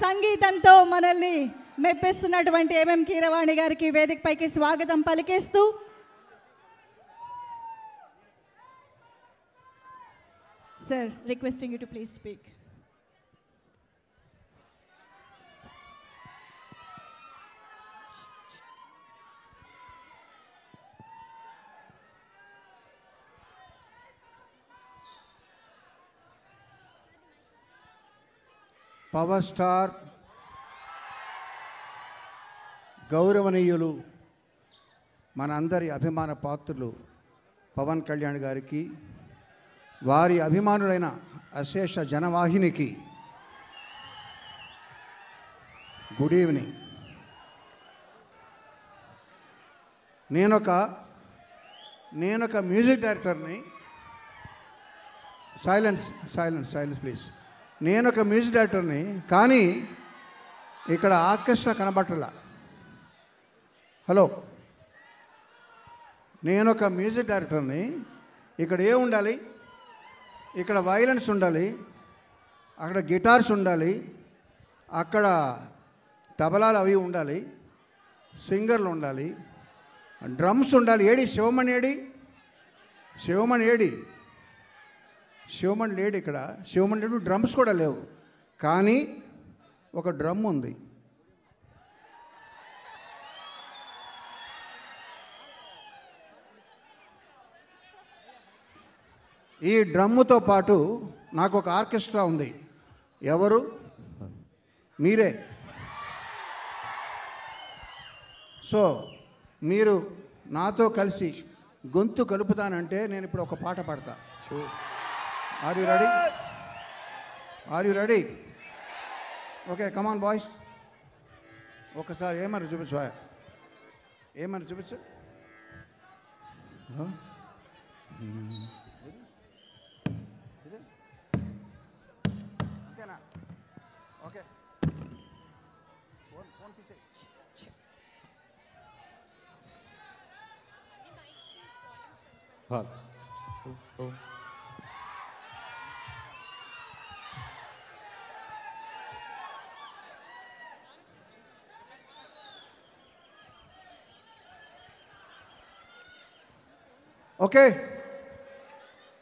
సంగీతంతో మనల్ని మెప్పిస్తున్నటువంటి ఎంఎం కీరవాణి గారికి వేదికపైకి స్వాగతం పలికిస్తూ Sir, requesting you to please speak. Power star గౌరవనీయులు మనందరి అభిమాన పాత్రులు పవన్ కళ్యాణ్ గారికి వారి అభిమానులైన అశేష జనవాహినికి గుడ్ ఈవినింగ్. నేనొక మ్యూజిక్ డైరెక్టర్ని. Silence please. నేనొక మ్యూజిక్ డైరెక్టర్ని, కానీ ఇక్కడ ఆర్కెస్ట్రా కనబట్టలా. హలో, నేనొక మ్యూజిక్ డైరెక్టర్ని. ఇక్కడ ఏం ఉండాలి? ఇక్కడ వైలెన్స్ ఉండాలి, అక్కడ గిటార్స్ ఉండాలి, అక్కడ తబలాలు అవి ఉండాలి, సింగర్లు ఉండాలి, డ్రమ్స్ ఉండాలి. ఏడి శివమణి? శివమణి లేడు ఇక్కడ. శివమణి లేడు, డ్రమ్స్ కూడా లేవు. కానీ ఒక డ్రమ్ ఉంది. ఈ డ్రమ్ముతో పాటు నాకు ఒక ఆర్కెస్ట్రా ఉంది. ఎవరు? మీరే. సో మీరు నాతో కలిసి గొంతు కలుపుతానంటే నేను ఇప్పుడు ఒక పాట పాడతా. Are you ready? Okay, come on boys. ఒకసారి ఏమని చూపించు, ఓకేనా? ఓకే, ఫోన్ తీసే. Okay,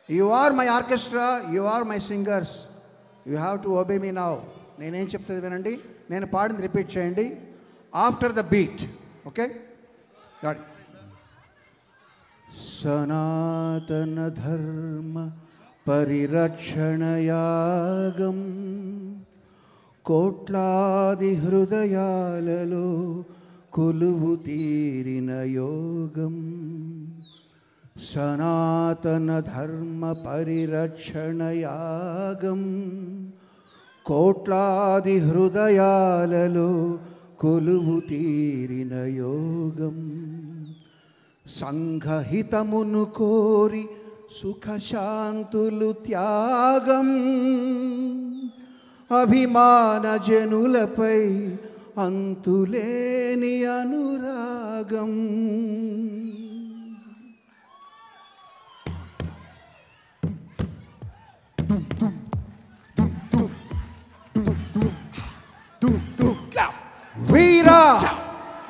you are my orchestra, you are my singers, you have to obey me now. నేనేం చెప్తుంది వినండి, నేను పాడింది రిపీట్ చేయండి ఆఫ్టర్ ద బీట్. ఓకే, సనాతన ధర్మ పరిరక్షణ యాగం కోట్లాది హృదయాలలో కొలువు తీరిన యోగం. సనాతన ధర్మ పరిరక్షణ యాగం కోట్లాది హృదయాలలో కొలువు తీరిన యోగం. సంఘహితమును కోరి సుఖశాంతులు త్యాగం అభిమాన జనులపై అంతులేని అనురాగం. వీరా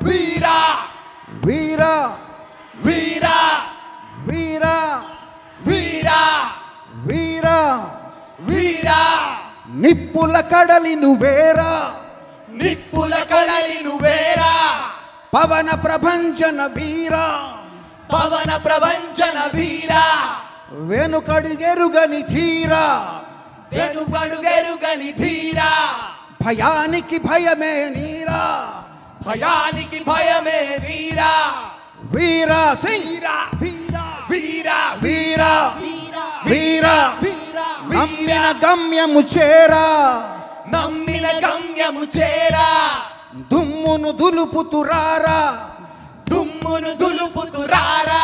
వీరా వీరా వీరా వీరా వీరా వీరా వీరా నిప్పుల కడలి నువ్వేరా, నిప్పుల కడలి నువ్వేరా, పవన ప్రభంజన వీరా, పవన ప్రభంజన వీరా, వెనుకడుగెరుగని ధీరా, వెనుకడుగెరుగని ధీరా, భయానికి భయమే నీరా, భయానికి భయమే వీరా, వీరా వీరా వీరా వీరా వీరా వీరా నమ్మిన గమ్యము చేరా, నమ్మిన గమ్యము చేరా, దుమ్మును దులుపుతురారా, దుమ్మును దులుపుతురారా,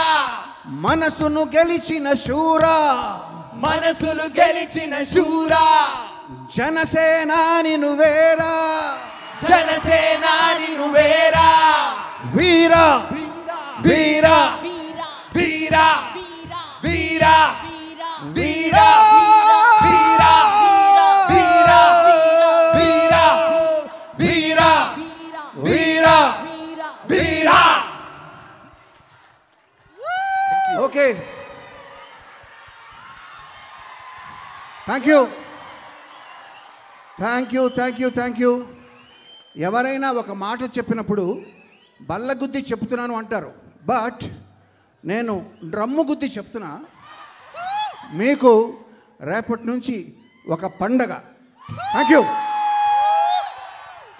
మనసును గెలిచిన శూరా, మనసులు గెలిచిన శూరా, జనసేనాని నువ్వేరా, జనసేనాని నువ్వేరా, వీరా వీరా వీరా వీరా వీరా వీరా వీరా వీరా థ్యాంక్ యూ. ఎవరైనా ఒక మాట చెప్పినప్పుడు బల్లగుద్ది చెప్తున్నాను అంటారు, బట్ నేను డ్రమ్ము గుద్ది చెప్తున్నా. మీకు రేపటి నుంచి ఒక పండగ. Thank you.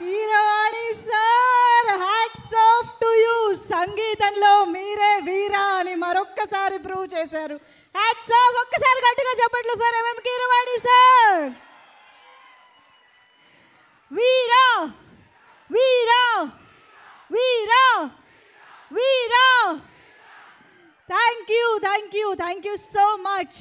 Keeravani sir, hats off to you. సంగీతంలో మీరే వీరా అని మరొక్కసారి ప్రూవ్ చేశారు. Hats off. ఒక్కసారి గట్టిగా చెప్పట్లు ఫర్ ఎంఎం కీరవాణి సార్. వీరా వీరా వీరా వీరా. Thank you so much.